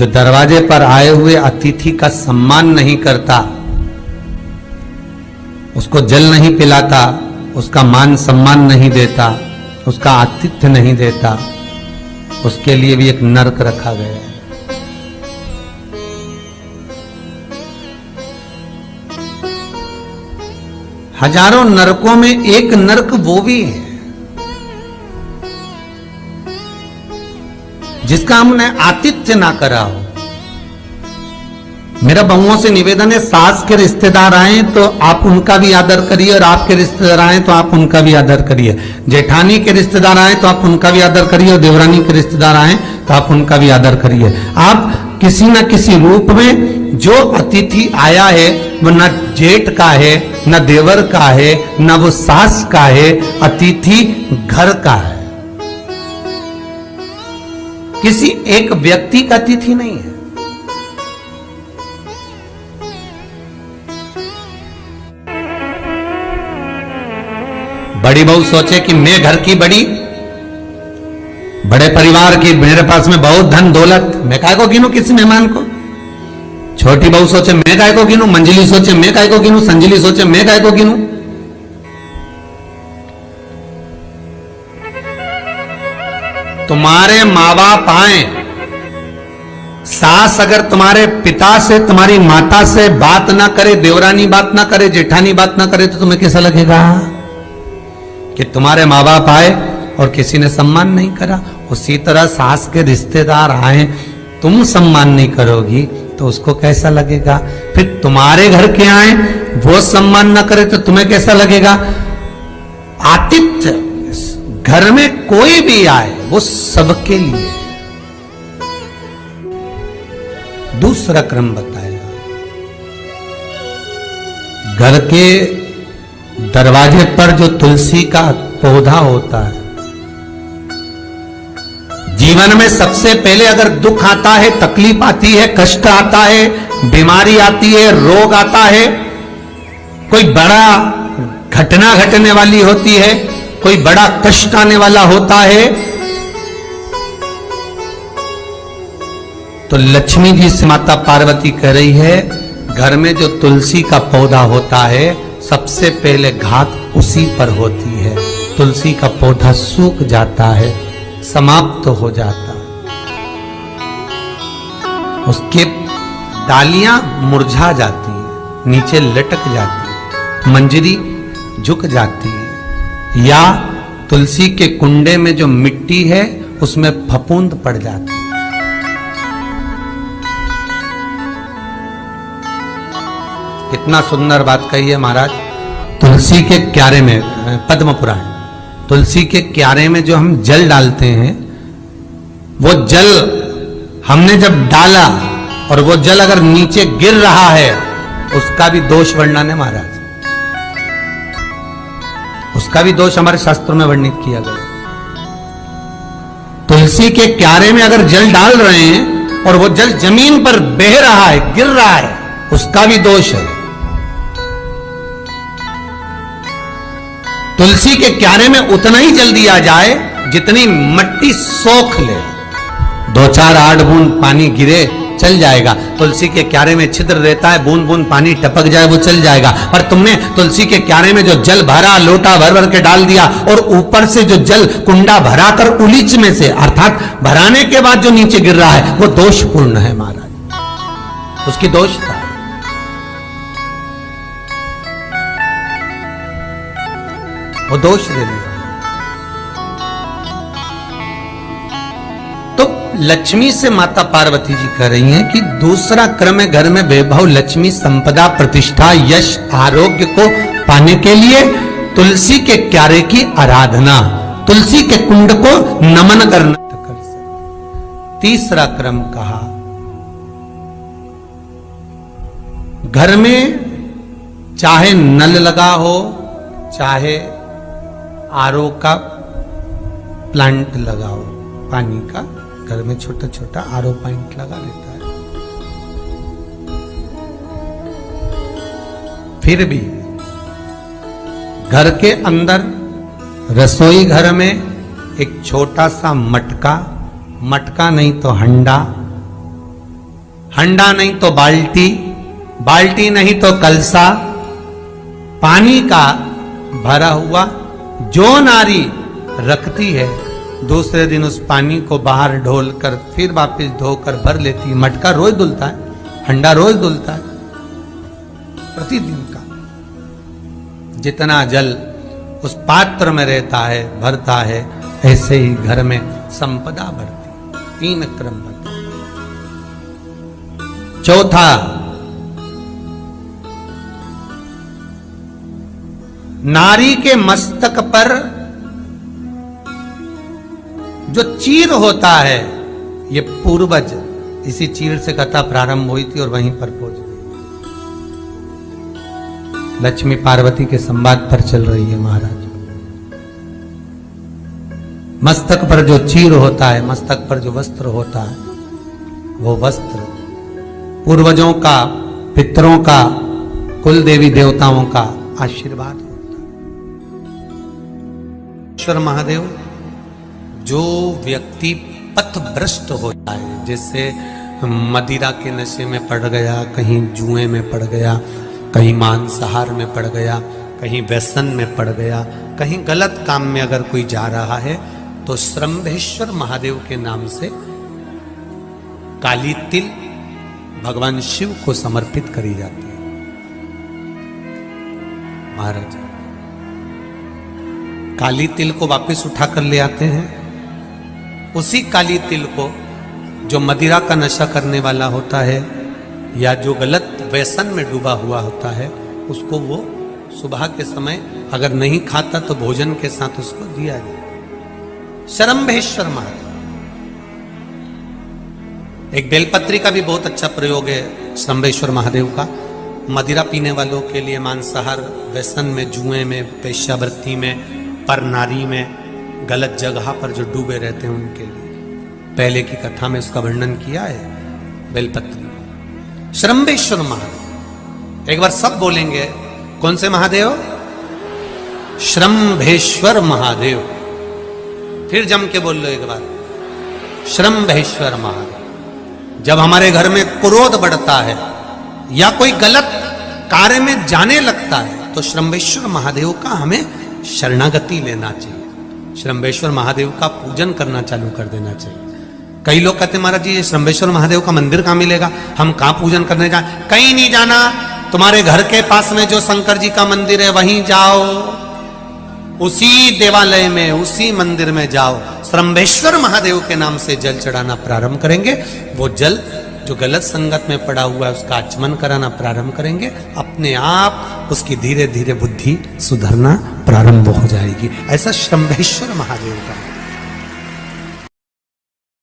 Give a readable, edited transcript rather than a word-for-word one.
जो दरवाजे पर आए हुए अतिथि का सम्मान नहीं करता, उसको जल नहीं पिलाता, उसका मान सम्मान नहीं देता, उसका आतिथ्य नहीं देता, उसके लिए भी एक नरक रखा गया है। हजारों नरकों में एक नरक वो भी है जिसका हमने आतिथ्य ना करा हो। मेरा बहुओं से निवेदन है, सास के रिश्तेदार आए तो आप उनका भी आदर करिए, और आपके रिश्तेदार आए तो आप उनका भी आदर करिए। जेठानी के रिश्तेदार आए तो आप उनका भी आदर करिए, और देवरानी के रिश्तेदार आए तो आप उनका भी आदर करिए। आप किसी न किसी रूप में जो अतिथि आया है वो न जेठ का है, न देवर का है, न वो सास का है, अतिथि घर का है, किसी एक व्यक्ति का अतिथि नहीं है। बड़ी बहू सोचे कि मैं घर की बड़ी, बड़े परिवार की, मेरे पास में बहुत धन दौलत, मैं काहे को गिनूं किसी मेहमान को। छोटी बहू सोचे मैं काहे को गिनूं, मंजली सोचे मैं काहे को गिनूं, संजली सोचे मैं काहे को गिनूं। तुम्हारे माँ बाप आए, सास अगर तुम्हारे पिता से, तुम्हारी माता से बात ना करे, देवरानी बात ना करे, जेठानी बात ना करे, तो तुम्हें कैसा लगेगा कि तुम्हारे माँ बाप आए और किसी ने सम्मान नहीं करा। उसी तरह सास के रिश्तेदार आए, तुम सम्मान नहीं करोगी तो उसको कैसा लगेगा। फिर तुम्हारे घर के आए, वो सम्मान ना करे तो तुम्हें कैसा लगेगा। आतिथ्य, घर में कोई भी आए वो सबके लिए। दूसरा क्रम बताया, घर के दरवाजे पर जो तुलसी का पौधा होता है, जीवन में सबसे पहले अगर दुख आता है, तकलीफ आती है, कष्ट आता है, बीमारी आती है, रोग आता है, कोई बड़ा घटना घटने वाली होती है, कोई बड़ा कष्ट आने वाला होता है, तो लक्ष्मी जी से माता पार्वती कह रही है, घर में जो तुलसी का पौधा होता है सबसे पहले घात उसी पर होती है। तुलसी का पौधा सूख जाता है, समाप्त हो जाता है, उसके डालियां मुरझा जाती हैं, नीचे लटक जाती है, मंजरी झुक जाती है, या तुलसी के कुंडे में जो मिट्टी है उसमें फफूंद पड़ जाती है। कितना सुंदर बात कही है महाराज। तुलसी के क्यारे में, पद्म पुराण, तुलसी के क्यारे में जो हम जल डालते हैं, वो जल हमने जब डाला और वो जल अगर नीचे गिर रहा है, उसका भी दोष वर्णन है महाराज, उसका भी दोष हमारे शास्त्रों में वर्णित किया गया। तुलसी के क्यारे में अगर जल डाल रहे हैं और वो जल जमीन पर बह रहा है, गिर रहा है, उसका भी दोष है। तुलसी के क्यारे में उतना ही जल दिया जाए जितनी मट्टी सोख ले, 2-4 8 बूंद पानी गिरे चल जाएगा। तुलसी के क्यारे में छिद्र रहता है, बूंद बूंद पानी टपक जाए वो चल जाएगा। पर तुमने तुलसी के क्यारे में जो जल भरा, लोटा भर भर के डाल दिया, और ऊपर से जो जल कुंडा भरा कर उलीच में से, अर्थात भराने के बाद जो नीचे गिर रहा है, वो दोषपूर्ण है महाराज, उसकी दोष था। वो दोष देने। तो लक्ष्मी से माता पार्वती जी कह रही हैं कि दूसरा क्रम है घर में वैभव, लक्ष्मी, संपदा, प्रतिष्ठा, यश, आरोग्य को पाने के लिए तुलसी के क्यारे की आराधना, तुलसी के कुंड को नमन करना। तीसरा क्रम कहा, घर में चाहे नल लगा हो, चाहे आरओ का प्लांट लगाओ, पानी का, घर में छोटा छोटा आरओ प्लांट लगा लेता है, फिर भी घर के अंदर रसोई घर में एक छोटा सा मटका, मटका नहीं तो हंडा, हंडा नहीं तो बाल्टी, बाल्टी नहीं तो कलसा, पानी का भरा हुआ जो नारी रखती है, दूसरे दिन उस पानी को बाहर ढोल कर फिर वापस धोकर भर लेती है। मटका रोज धुलता है, हंडा रोज धुलता है, प्रतिदिन का। जितना जल उस पात्र में रहता है, भरता है, ऐसे ही घर में संपदा बढ़ती। 3 क्रम बढ़ता। चौथा, नारी के मस्तक पर जो चीर होता है, ये पूर्वज, इसी चीर से कथा प्रारंभ हुई थी और वहीं पर पहुंच गई। लक्ष्मी पार्वती के संवाद पर चल रही है महाराज। मस्तक पर जो चीर होता है, मस्तक पर जो वस्त्र होता है, वो वस्त्र पूर्वजों का, पितरों का, कुल देवी देवताओं का आशीर्वाद होता है। ईश्वर महादेव, जो व्यक्ति पथभ्रष्ट होता है, जैसे मदिरा के नशे में पड़ गया, कहीं जुए में पड़ गया, कहीं मांसाहार में पड़ गया, कहीं व्यसन में पड़ गया, कहीं गलत काम में अगर कोई जा रहा है, तो श्रंभेश्वर महादेव के नाम से काली तिल भगवान शिव को समर्पित करी जाती है। महाराज काली तिल को वापस उठाकर ले आते हैं। उसी काली तिल को जो मदिरा का नशा करने वाला होता है या जो गलत व्यसन में डूबा हुआ होता है, उसको वो सुबह के समय अगर नहीं खाता तो भोजन के साथ उसको दिया जाए। श्रंभेश्वर महादेव। एक बेलपत्री का भी बहुत अच्छा प्रयोग है श्रंभेश्वर महादेव का। मदिरा पीने वालों के लिए, मांसाहार, व्यसन में, जुए में, वेश्यावृत्ति में, पर नारी में, गलत जगह पर जो डूबे रहते हैं उनके लिए। पहले की कथा में उसका वर्णन किया है बेलपत्री। श्रंभेश्वर महादेव, एक बार सब बोलेंगे। कौन से महादेव? श्रंभेश्वर महादेव। फिर जम के बोल लो एक बार, श्रंभेश्वर महादेव। जब हमारे घर में क्रोध बढ़ता है या कोई गलत कार्य में जाने लगता है, तो श्रंभेश्वर महादेव का हमें शरणागति लेना चाहिए। श्रंभेश्वर महादेव का पूजन करना चालू कर देना चाहिए। कई लोग कहते हैं महाराज जी ये श्रंभेश्वर महादेव का मंदिर कहाँ मिलेगा, हम कहाँ पूजन करने जाए? कहीं नहीं जाना, तुम्हारे घर के पास में जो शंकर जी का मंदिर है वहीं जाओ, उसी देवालय में, उसी मंदिर में जाओ। श्रंभेश्वर महादेव के नाम से जल चढ़ाना प्रारंभ करेंगे। वो जल जो गलत संगत में पड़ा हुआ है उसका आचमन कराना प्रारंभ करेंगे। अपने आप उसकी धीरे धीरे बुद्धि सुधरना प्रारंभ हो जाएगी। ऐसा श्रंभेश्वर महादेव का